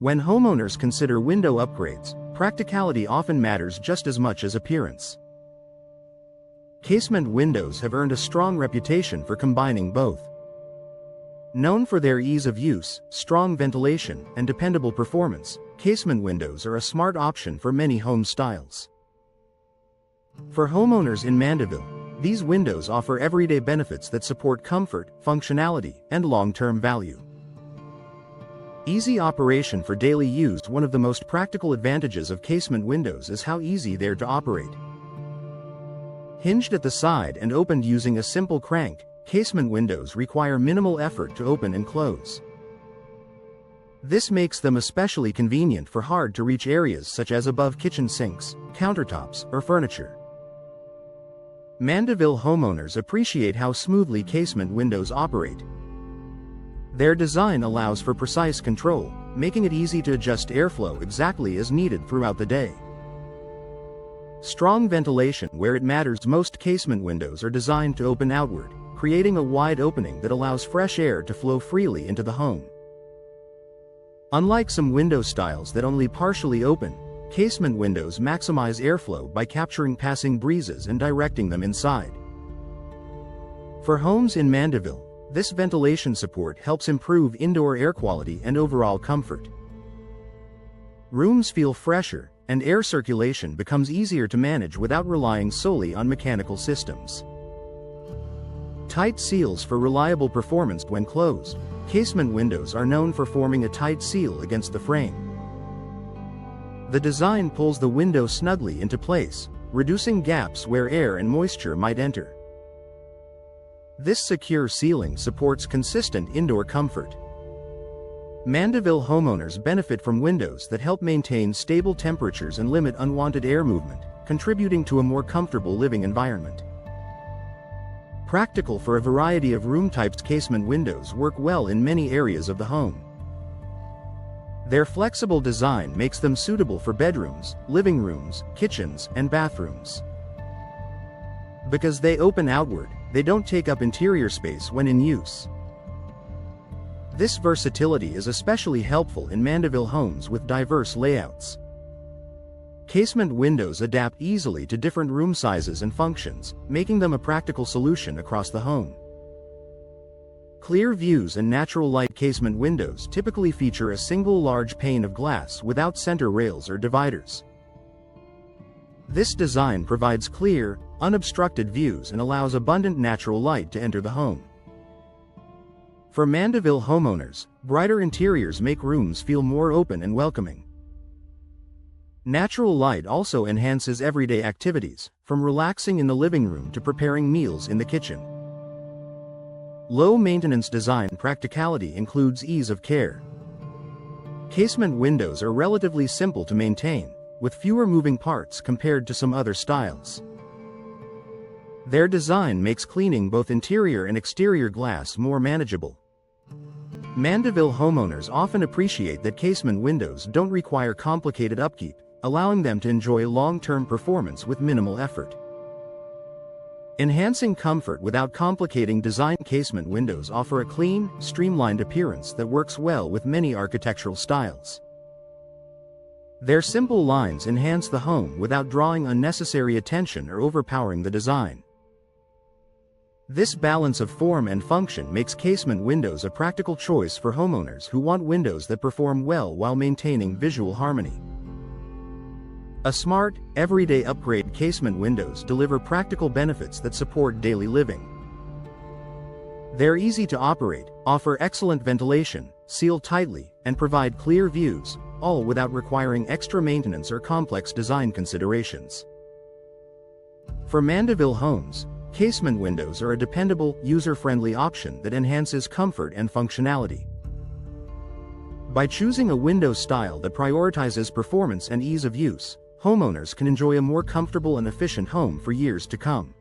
When homeowners consider window upgrades, practicality often matters just as much as appearance. Casement windows have earned a strong reputation for combining both. Known for their ease of use, strong ventilation, and dependable performance, casement windows are a smart option for many home styles. For homeowners in Mandeville, these windows offer everyday benefits that support comfort, functionality, and long-term value. Easy operation for daily use. One of the most practical advantages of casement windows is how easy they are to operate. Hinged at the side and opened using a simple crank, casement windows require minimal effort to open and close. This makes them especially convenient for hard-to-reach areas such as above kitchen sinks, countertops, or furniture. Mandeville homeowners appreciate how smoothly casement windows operate. Their design allows for precise control, making it easy to adjust airflow exactly as needed throughout the day. Strong ventilation. Where it matters most, casement windows are designed to open outward, creating a wide opening that allows fresh air to flow freely into the home. Unlike some window styles that only partially open, casement windows maximize airflow by capturing passing breezes and directing them inside. For homes in Mandeville, this ventilation support helps improve indoor air quality and overall comfort. Rooms feel fresher, and air circulation becomes easier to manage without relying solely on mechanical systems. Tight seals for reliable performance. When closed, casement windows are known for forming a tight seal against the frame. The design pulls the window snugly into place, reducing gaps where air and moisture might enter. This secure sealing supports consistent indoor comfort. Mandeville homeowners benefit from windows that help maintain stable temperatures and limit unwanted air movement, contributing to a more comfortable living environment. Practical for a variety of room types, casement windows work well in many areas of the home. Their flexible design makes them suitable for bedrooms, living rooms, kitchens, and bathrooms. Because they open outward, they don't take up interior space when in use. This versatility is especially helpful in Mandeville homes with diverse layouts. Casement windows adapt easily to different room sizes and functions, making them a practical solution across the home. Clear views and natural light. Casement windows typically feature a single large pane of glass without center rails or dividers. This design provides clear, unobstructed views and allows abundant natural light to enter the home. For Mandeville homeowners, brighter interiors make rooms feel more open and welcoming. Natural light also enhances everyday activities, from relaxing in the living room to preparing meals in the kitchen. Low-maintenance design. Practicality includes ease of care. Casement windows are relatively simple to maintain, with fewer moving parts compared to some other styles. Their design makes cleaning both interior and exterior glass more manageable. Mandeville homeowners often appreciate that casement windows don't require complicated upkeep, allowing them to enjoy long-term performance with minimal effort. Enhancing comfort without complicating design. Casement windows offer a clean, streamlined appearance that works well with many architectural styles. Their simple lines enhance the home without drawing unnecessary attention or overpowering the design. This balance of form and function makes casement windows a practical choice for homeowners who want windows that perform well while maintaining visual harmony. A smart, everyday upgrade. Casement windows deliver practical benefits that support daily living. They're easy to operate, offer excellent ventilation, seal tightly, and provide clear views, all without requiring extra maintenance or complex design considerations. For Mandeville homes, casement windows are a dependable, user-friendly option that enhances comfort and functionality. By choosing a window style that prioritizes performance and ease of use, homeowners can enjoy a more comfortable and efficient home for years to come.